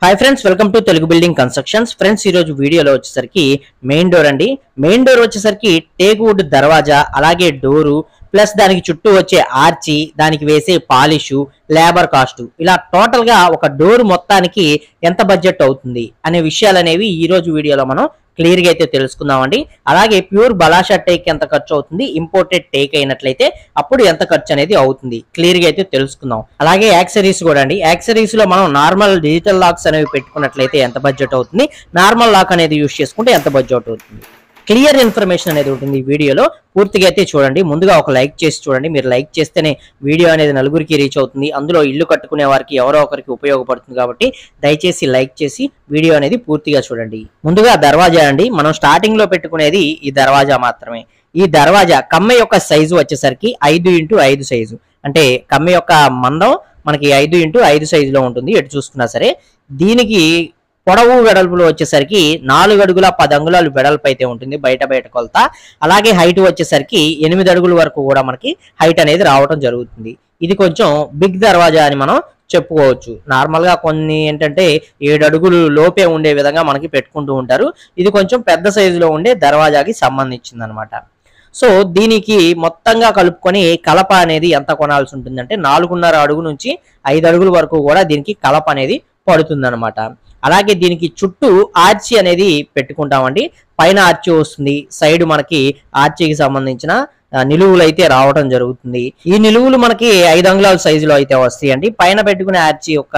Hi friends, welcome to Telugu building constructions. Friends, ఈ రోజు వీడియోలో వచ్చేసరికి మెయిన్ డోర్ అండి. మెయిన్ డోర్ వచ్చేసరికి టేక్ వుడ్ దర్వాజా, అలాగే డోరు ప్లస్ దానికి చుట్టూ వచ్చే ఆర్చి, దానికి వేసే పాలిషు, లేబర్ కాస్ట్, ఇలా టోటల్ గా ఒక డోర్ మొత్తానికి ఎంత బడ్జెట్ అవుతుంది అనే విషయాలు అనేవి ఈ రోజు వీడియోలో మనం క్లియర్ గా అయితే తెలుసుకుందామండి. అలాగే ప్యూర్ బలాషా టేక్ ఎంత ఖర్చు అవుతుంది, ఇంపోర్టెడ్ టేక్ అయినట్లయితే అప్పుడు ఎంత ఖర్చు అనేది అవుతుంది క్లియర్ గా అయితే తెలుసుకుందాం. అలాగే యాక్సరీస్ కూడా అండి. యాక్సరీస్ లో మనం నార్మల్ డిజిటల్ లాక్స్ అనేవి పెట్టుకున్నట్లయితే ఎంత బడ్జెట్ అవుతుంది, నార్మల్ లాక్ అనేది యూజ్ చేసుకుంటే ఎంత బడ్జెట్ అవుతుంది, క్లియర్ ఇన్ఫర్మేషన్ అనేది ఉంటుంది ఈ వీడియోలో. పూర్తిగా అయితే చూడండి. ముందుగా ఒక లైక్ చేసి చూడండి. మీరు లైక్ చేస్తేనే వీడియో అనేది నలుగురికి రీచ్ అవుతుంది. అందులో ఇల్లు కట్టుకునే వారికి ఎవరో ఒకరికి ఉపయోగపడుతుంది కాబట్టి దయచేసి లైక్ చేసి వీడియో అనేది పూర్తిగా చూడండి. ముందుగా దర్వాజా అండి. మనం స్టార్టింగ్ లో పెట్టుకునేది ఈ దర్వాజా మాత్రమే. ఈ దర్వాజా కమ్మె యొక్క సైజు వచ్చేసరికి 5x5 సైజు, అంటే కమ్మె యొక్క మందం మనకి 5x5 సైజులో ఉంటుంది. ఎటు చూసుకున్నా సరే దీనికి పొడవు వెడల్పులో వచ్చేసరికి 4 అడుగుల 10 అంగుళాలు వెడల్పు అయితే ఉంటుంది బయట కొలత. అలాగే హైట్ వచ్చేసరికి 8 అడుగుల వరకు కూడా మనకి హైట్ అనేది రావడం జరుగుతుంది. ఇది కొంచెం బిగ్ దర్వాజా అని మనం చెప్పుకోవచ్చు. నార్మల్ గా కొన్ని ఏంటంటే 7 అడుగులు లోపే ఉండే విధంగా మనకి పెట్టుకుంటూ ఉంటారు. ఇది కొంచెం పెద్ద సైజులో ఉండే దర్వాజాకి సంబంధించింది అనమాట. సో దీనికి మొత్తంగా కలుపుకొని కలప అనేది ఎంత కొనాల్సి ఉంటుందంటే 4.5 అడుగు నుంచి 5 అడుగుల వరకు కూడా దీనికి కలప అనేది పడుతుంది అనమాట. అలాగే దీనికి చుట్టూ ఆర్చి అనేది పెట్టుకుంటామండి. పైన ఆర్చి వస్తుంది, సైడ్ మనకి ఆర్చికి సంబంధించిన నిలువులు అయితే రావడం జరుగుతుంది. ఈ నిలువులు మనకి 5 అంగుళాల సైజులో అయితే వస్తాయండి. పైన పెట్టుకునే ఆర్చి యొక్క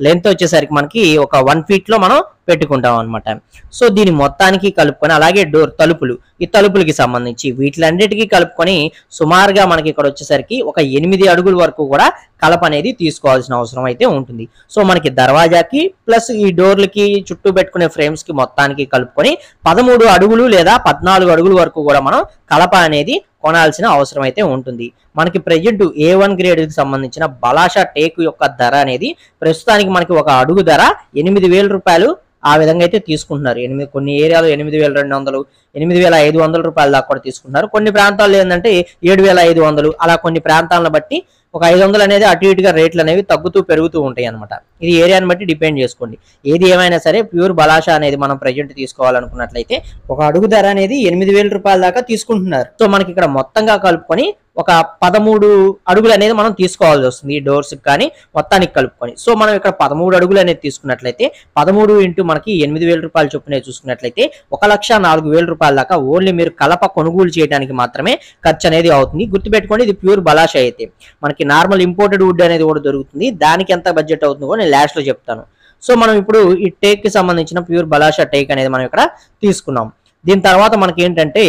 లెంత్ వచ్చేసరికి మనకి ఒక 1 ఫీట్ లో మనం పెట్టుకుంటాం అనమాట. సో దీని మొత్తానికి కలుపుకొని, అలాగే డోర్ తలుపులు, ఈ తలుపులకి సంబంధించి వీటిలన్నిటికీ కలుపుకొని సుమారుగా మనకి ఇక్కడ వచ్చేసరికి ఒక 8 అడుగుల వరకు కూడా కలప అనేది తీసుకోవాల్సిన అవసరం అయితే ఉంటుంది. సో మనకి దర్వాజాకి ప్లస్ ఈ డోర్లకి చుట్టూ పెట్టుకునే ఫ్రేమ్స్ కి మొత్తానికి కలుపుకొని 13 అడుగులు లేదా 14 అడుగుల వరకు కూడా మనం కలప అనేది కొనాల్సిన అవసరం అయితే ఉంటుంది. మనకి ప్రెజెంట్ A1 గ్రేడ్ కి సంబంధించిన బలాషా టేక్ యొక్క ధర అనేది ప్రస్తుతానికి మనకి ఒక అడుగు ధర 8,000 రూపాయలు ఆ విధంగా అయితే తీసుకుంటున్నారు. కొన్ని ఏరియాలో 8,200, 8,500 రూపాయల దాకా కూడా తీసుకుంటున్నారు. కొన్ని ప్రాంతాల్లో ఏంటంటే 7,500, అలా కొన్ని ప్రాంతాలను బట్టి ఒక 500 అనేది అటు ఇటుగా రేట్లు అనేవి తగ్గుతూ పెరుగుతూ ఉంటాయి అనమాట. ఇది ఏరియాని బట్టి డిపెండ్ చేసుకోండి. ఏది ఏమైనా సరే ప్యూర్ బలాషా అనేది మనం ప్రెజెంట్ తీసుకోవాలనుకున్నట్లయితే ఒక అడుగు ధర అనేది 8,000 రూపాయల దాకా తీసుకుంటున్నారు. సో మనకి ఇక్కడ మొత్తంగా కలుపుకొని ఒక 13 అడుగులు అనేది మనం తీసుకోవాల్సి వస్తుంది ఈ డోర్స్ కానీ మొత్తానికి కలుపుకొని. సో మనం ఇక్కడ 13 అడుగులు అనేది తీసుకున్నట్లయితే 13 ఇంటూ మనకి 8,000 రూపాయలు చొప్పున చూసుకున్నట్లయితే 1,04,000 రూపాయల దాకా ఓన్లీ మీరు కలప కొనుగోలు చేయడానికి మాత్రమే ఖర్చు అనేది అవుతుంది. గుర్తుపెట్టుకోండి, ఇది ప్యూర్ బలాషా అయితే. మనకి నార్మల్ ఇంపోర్టెడ్ వుడ్ అనేది కూడా దొరుకుతుంది. దానికి ఎంత బడ్జెట్ అవుతుందో నేను లాస్ట్ లో చెప్తాను. సో మనం ఇప్పుడు ఈ టేక్ కి సంబంధించిన ప్యూర్ బలాషా టేక్ అనేది మనం ఇక్కడ తీసుకున్నాం. దీని తర్వాత మనకి ఏంటంటే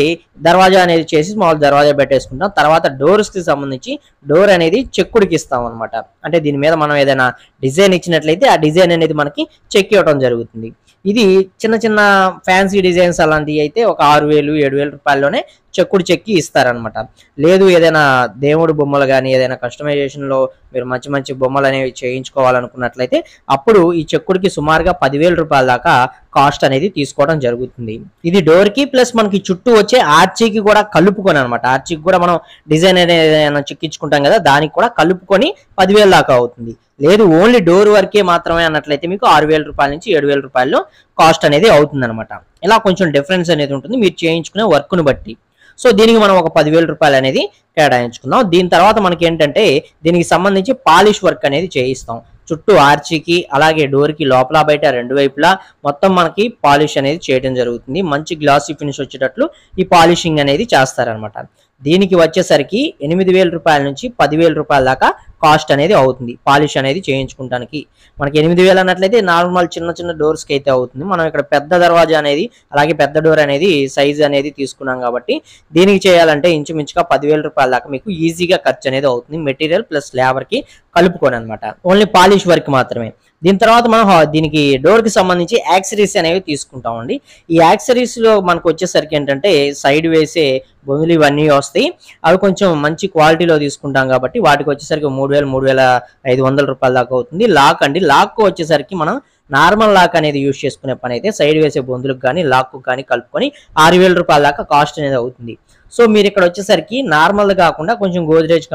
దర్వాజా అనేది చేసి మామూలు దర్వాజా పెట్టేసుకుంటాం. తర్వాత డోర్స్ కి సంబంధించి డోర్ అనేది చెక్కుడికి ఇస్తాం అనమాట. అంటే దీని మీద మనం ఏదైనా డిజైన్ ఇచ్చినట్లయితే ఆ డిజైన్ అనేది మనకి చెక్ ఇవ్వడం జరుగుతుంది. ఇది చిన్న చిన్న ఫ్యాన్సీ డిజైన్స్ అలాంటివి అయితే ఒక 6,000, 7,000 రూపాయల్లోనే చెక్కుడు చెక్కి ఇస్తారనమాట. లేదు ఏదైనా దేవుడు బొమ్మలు కానీ ఏదైనా కస్టమైజేషన్ లో మీరు మంచి మంచి బొమ్మలు అనేవి చేయించుకోవాలనుకున్నట్లయితే అప్పుడు ఈ చెక్కుడికి సుమారుగా 10,000 రూపాయల దాకా కాస్ట్ అనేది తీసుకోవడం జరుగుతుంది. ఇది డోర్ కి ప్లస్ మనకి చుట్టూ వచ్చే ఆర్చీకి కూడా కలుపుకొని అనమాట. ఆర్చీకి కూడా మనం డిజైన్ అనేది చెక్కించుకుంటాం కదా, దానికి కూడా కలుపుకొని 10,000 దాకా అవుతుంది. లేదు ఓన్లీ డోర్ వరకే మాత్రమే అన్నట్లయితే మీకు 6,000 రూపాయల నుంచి 7,000 రూపాయలు కాస్ట్ అనేది అవుతుంది అనమాట. ఇలా కొంచెం డిఫరెన్స్ అనేది ఉంటుంది మీరు చేయించుకునే వర్క్ ను బట్టి. సో దీనికి మనం ఒక 10,000 రూపాయలు అనేది కేటాయించుకుందాం. దీని తర్వాత మనకి ఏంటంటే దీనికి సంబంధించి పాలిష్ వర్క్ అనేది చేయిస్తాం. చుట్టూ ఆర్చికి అలాగే డోర్ కి లోపల బయట 2 వైపులా మొత్తం మనకి పాలిష్ అనేది చేయడం జరుగుతుంది. మంచి గ్లాసీ ఫినిష్ వచ్చేటట్లు ఈ పాలిషింగ్ అనేది చేస్తారనమాట. దీనికి వచ్చేసరికి 8,000 రూపాయల నుంచి 10,000 రూపాయల దాకా కాస్ట్ అనేది అవుతుంది పాలిష్ అనేది చేయించుకుంటానికి. మనకి 8,000 అన్నట్లయితే నార్మల్ చిన్న చిన్న డోర్స్ కి అయితే అవుతుంది. మనం ఇక్కడ పెద్ద దర్వాజా అనేది అలాగే పెద్ద డోర్ అనేది సైజ్ అనేది తీసుకున్నాం కాబట్టి దీనికి చేయాలంటే ఇంచుమించుగా 10,000 రూపాయల దాకా మీకు ఈజీగా ఖర్చు అనేది అవుతుంది. మెటీరియల్ ప్లస్ లేబర్ కి కలుపుకొని అనమాట. ఓన్లీ పాలిష్ వర్క్ మాత్రమే. దీని తర్వాత మనం దీనికి డోర్ కి సంబంధించి యాక్సరీస్ అనేవి తీసుకుంటామండి. ఈ యాక్సరీస్ లో మనకు వచ్చేసరికి ఏంటంటే సైడ్ వేసే బొంగులు ఇవన్నీ వస్తాయి. అవి కొంచెం మంచి క్వాలిటీలో తీసుకుంటాం కాబట్టి వాటికి వచ్చేసరికి 3,000, 3,500 రూపాయల దాకా అవుతుంది. లాక్ అండి, లాక్ వచ్చేసరికి మనం నార్మల్ లాక్ అనేది యూజ్ చేసుకునే పని అయితే సైడ్ వేసే బొందులకు కానీ లాక్ కానీ కలుపుకొని 6,000 రూపాయల దాకా కాస్ట్ అనేది అవుతుంది. సో మీరు ఇక్కడ వచ్చేసరికి నార్మల్ కాకుండా కొంచెం గోద్రేజ్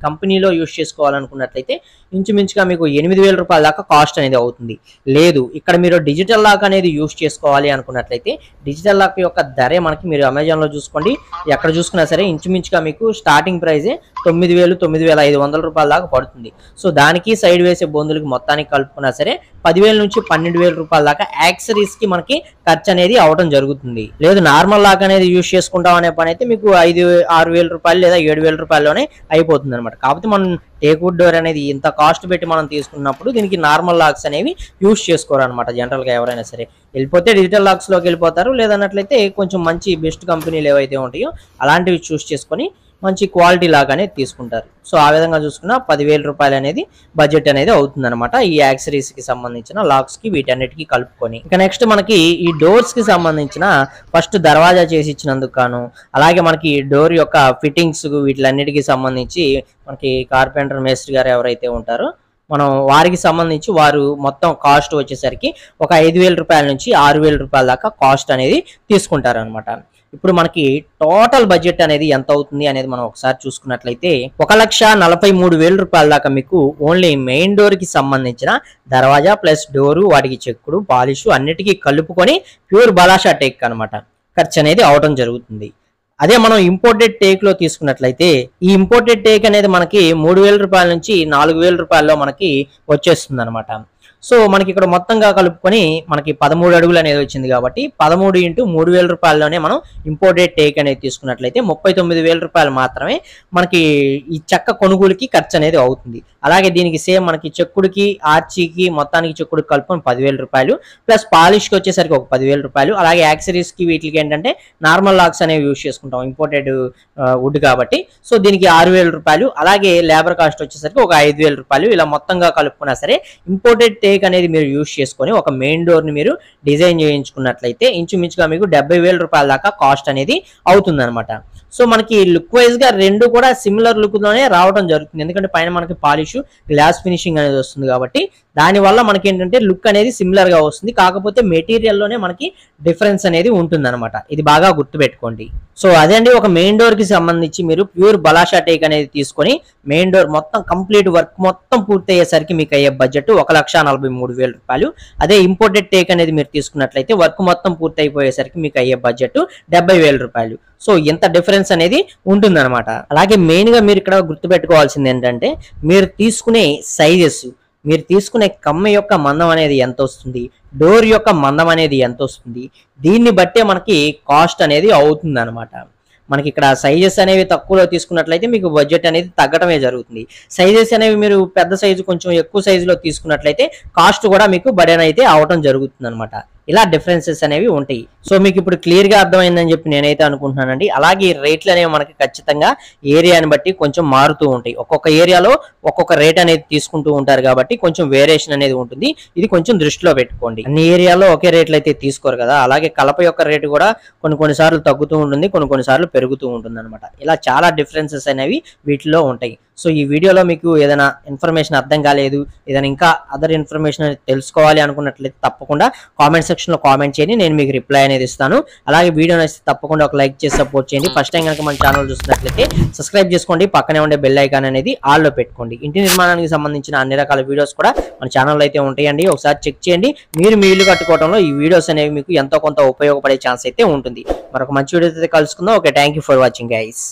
కంపెనీలో యూస్ చేసుకోవాలనుకున్నట్లయితే ఇంచుమించుగా మీకు 8,000 రూపాయల దాకా కాస్ట్ అనేది అవుతుంది. లేదు ఇక్కడ మీరు డిజిటల్ లాక్ అనేది యూస్ చేసుకోవాలి అనుకున్నట్లయితే డిజిటల్ లాక్ యొక్క ధరే మనకి మీరు అమెజాన్ లో చూసుకోండి, ఎక్కడ చూసుకున్నా సరే ఇంచుమించుగా మీకు స్టార్టింగ్ ప్రైజే 9,000 9,500 రూపాయల దాకా పడుతుంది. సో దానికి సైడ్ వేసే బొందులకి మొత్తానికి కలుపుకున్నా సరే 10,000 నుంచి 12,000 రూపాయల దాకా యాక్సరీస్ కి మనకి ఖర్చు అనేది అవడం జరుగుతుంది. లేదు నార్మల్ లాక్ అనేది యూస్ చేసుకుంటాం అనే పని అయితే మీకు 5,000-6,000 రూపాయలు లేదా 7,000 రూపాయల్లోనే అయిపోతుంది అనమాట. కాకపోతే మనం టేక్వుడ్ డోర్ అనేది ఇంత కాస్ట్ పెట్టి మనం తీసుకున్నప్పుడు దీనికి నార్మల్ లాక్స్ అనేవి యూస్ చేసుకోరు అనమాట. జనరల్ గా ఎవరైనా సరే వెళ్ళిపోతే డిజిటల్ లాక్స్ లోకి వెళ్ళిపోతారు, లేదన్నట్లయితే కొంచెం మంచి బెస్ట్ కంపెనీలు ఏవైతే ఉంటాయో అలాంటివి చూస్ చేసుకొని మంచి క్వాలిటీ లాగా అనేది తీసుకుంటారు. సో ఆ విధంగా చూసుకున్న 10,000 రూపాయలు అనేది బడ్జెట్ అనేది అవుతుంది అనమాట ఈ యాక్సరీస్ కి సంబంధించిన లాక్స్ కి వీటన్నిటికీ కలుపుకొని. ఇంకా నెక్స్ట్ మనకి ఈ డోర్స్ కి సంబంధించిన ఫస్ట్ దర్వాజా చేసి ఇచ్చినందుకు గాను, అలాగే మనకి డోర్ యొక్క ఫిట్టింగ్స్ వీటిలన్నిటికీ సంబంధించి మనకి కార్పెంటర్ మేస్త్రి గారు ఎవరైతే ఉంటారో మనం వారికి సంబంధించి వారు మొత్తం కాస్ట్ వచ్చేసరికి ఒక 5,000 రూపాయల నుంచి 6,000 రూపాయల దాకా కాస్ట్ అనేది తీసుకుంటారు అనమాట. ఇప్పుడు మనకి టోటల్ బడ్జెట్ అనేది ఎంత అవుతుంది అనేది మనం ఒకసారి చూసుకున్నట్లయితే 1,43,000 రూపాయల దాకా మీకు ఓన్లీ మెయిన్ డోర్ కి సంబంధించిన దర్వాజా ప్లస్ డోరు, వాటికి చెక్కుడు పాలిష్ అన్నిటికీ కలుపుకొని ప్యూర్ బలాషా టేక్ అనమాట ఖర్చు అనేది అవడం జరుగుతుంది. అదే మనం ఇంపోర్టెడ్ టేక్ లో తీసుకున్నట్లయితే ఈ ఇంపోర్టెడ్ టేక్ అనేది మనకి 3,000 రూపాయల నుంచి 4,000 రూపాయల్లో మనకి వచ్చేస్తుంది అనమాట. సో మనకి ఇక్కడ మొత్తంగా కలుపుకొని మనకి 13 అడుగులు అనేది వచ్చింది కాబట్టి 13 × 3,000 రూపాయల్లోనే మనం ఇంపోర్టెడ్ టేక్ అనేది తీసుకున్నట్లయితే 39,000 రూపాయలు మాత్రమే మనకి ఈ చెక్క కొనుగోలుకి ఖర్చు అనేది అవుతుంది. అలాగే దీనికి సేమ్ మనకి చెక్కుడికి ఆర్చీకి మొత్తానికి చెక్కుడికి కలుపుకొని 10,000 రూపాయలు ప్లస్ పాలిష్కి వచ్చేసరికి ఒక 10,000 రూపాయలు, అలాగే యాక్సరీస్ కి వీటికి ఏంటంటే నార్మల్ లాక్స్ అనేవి యూస్ చేసుకుంటాం ఇంపోర్టెడ్ వుడ్ కాబట్టి సో దీనికి 6,000 రూపాయలు, అలాగే లేబర్ కాస్ట్ వచ్చేసరికి ఒక 5,000 రూపాయలు. ఇలా మొత్తంగా కలుపుకున్నా సరే ఇంపోర్టెడ్ టేక్ అనేది మీరు యూస్ చేసుకొని ఒక మెయిన్ డోర్ ని మీరు డిజైన్ చేయించుకున్నట్లయితే ఇంచుమించుగా మీకు 70,000 రూపాయల దాకా కాస్ట్ అనేది అవుతుంది అనమాట. సో మనకి లుక్ వైజ్ గా రెండు కూడా సిమిలర్ లుక్ లోనే రావడం జరుగుతుంది, ఎందుకంటే పైన మనకి పాలిష్ గ్లాస్ ఫినిషింగ్ అనేది వస్తుంది కాబట్టి దానివల్ల మనకి ఏంటంటే లుక్ అనేది సిమిలర్ గా వస్తుంది. కాకపోతే మెటీరియల్ లోనే మనకి డిఫరెన్స్ అనేది ఉంటుంది అనమాట, ఇది బాగా గుర్తుపెట్టుకోండి. సో అదే అండి ఒక మెయిన్ డోర్ కి సంబంధించి మీరు ప్యూర్ బలాషా టేక్ అనేది తీసుకొని మెయిన్ డోర్ మొత్తం కంప్లీట్ వర్క్ మొత్తం పూర్తి అయ్యేసరికి మీకు అయ్యే బడ్జెట్ 1,43,000 రూపాయలు. అదే ఇంపోర్టెడ్ టేక్ అనేది మీరు తీసుకున్నట్లయితే వర్క్ మొత్తం పూర్తి అయిపోయేసరికి మీకు అయ్యే బడ్జెట్ 70,000 రూపాయలు. సో ఇంత డిఫరెన్స్ అనేది ఉంటుంది అనమాట. అలాగే మెయిన్ గా మీరు ఇక్కడ గుర్తుపెట్టుకోవాల్సింది ఏంటంటే మీరు తీసుకునే సైజెస్, మీరు తీసుకునే కమ్మ యొక్క మందం అనేది ఎంత వస్తుంది, డోర్ యొక్క మందం అనేది ఎంత వస్తుంది, దీన్ని బట్టే మనకి కాస్ట్ అనేది అవుతుంది అనమాట. మనకి ఇక్కడ సైజెస్ అనేవి తక్కువలో తీసుకున్నట్లయితే మీకు బడ్జెట్ అనేది తగ్గడమే జరుగుతుంది. సైజెస్ అనేవి మీరు పెద్ద సైజు కొంచెం ఎక్కువ సైజులో తీసుకున్నట్లయితే కాస్ట్ కూడా మీకు బర్డెన్ అయితే అవడం జరుగుతుంది అనమాట. ఇలా డిఫరెన్సెస్ అనేవి ఉంటాయి. సో మీకు ఇప్పుడు క్లియర్ గా అర్థమైందని చెప్పి నేనైతే అనుకుంటున్నానండి. అలాగే రేట్లు అనేవి మనకి ఖచ్చితంగా ఏరియాని బట్టి కొంచెం మారుతూ ఉంటాయి. ఒక్కొక్క ఏరియాలో ఒక్కొక్క రేట్ అనేది తీసుకుంటూ ఉంటారు కాబట్టి కొంచెం వేరియేషన్ అనేది ఉంటుంది, ఇది కొంచెం దృష్టిలో పెట్టుకోండి. అన్ని ఏరియాలో ఒకే రేట్లు అయితే తీసుకోరు కదా, అలాగే కలప యొక్క రేటు కూడా కొన్నిసార్లు తగ్గుతూ ఉంటుంది, కొన్నిసార్లు పెరుగుతూ ఉంటుంది అనమాట. ఇలా చాలా డిఫరెన్సెస్ అనేవి వీటిలో ఉంటాయి. సో ఈ వీడియోలో మీకు ఏదైనా ఇన్ఫర్మేషన్ అర్థం కాలేదు, ఏదైనా ఇంకా అదర్ ఇన్ఫర్మేషన్ తెలుసుకోవాలి అనుకున్నట్లయితే తప్పకుండా కామెంట్ సెక్షన్ లో కామెంట్ చేయండి, నేను మీకు రిప్లై అనేది ఇస్తాను. అలాగే వీడియో నచ్చితే తప్పకుండా ఒక లైక్ చేసి సపోర్ట్ చేయండి. ఫస్ట్ టైం కనుక మన ఛానల్ చూస్తున్నట్లయితే సబ్స్క్రైబ్ చేసుకోండి, పక్కనే ఉండే బెల్ ఐకాన్ అనేది ఆల్ లో పెట్టుకోండి. ఇంటి నిర్మాణానికి సంబంధించిన అన్ని రకాల వీడియోస్ కూడా మన ఛానల్లో అయితే ఉంటాయండి, ఒకసారి చెక్ చేయండి. మీరు మీ ఇల్లు కట్టుకోవడంలో ఈ వీడియోస్ అనేవి మీకు ఎంతో కొంత ఉపయోగపడే ఛాన్స్ అయితే ఉంటుంది. మరొక మంచి వీడియో అయితే కలుసుకుందాం. Okay, thank you for watching guys.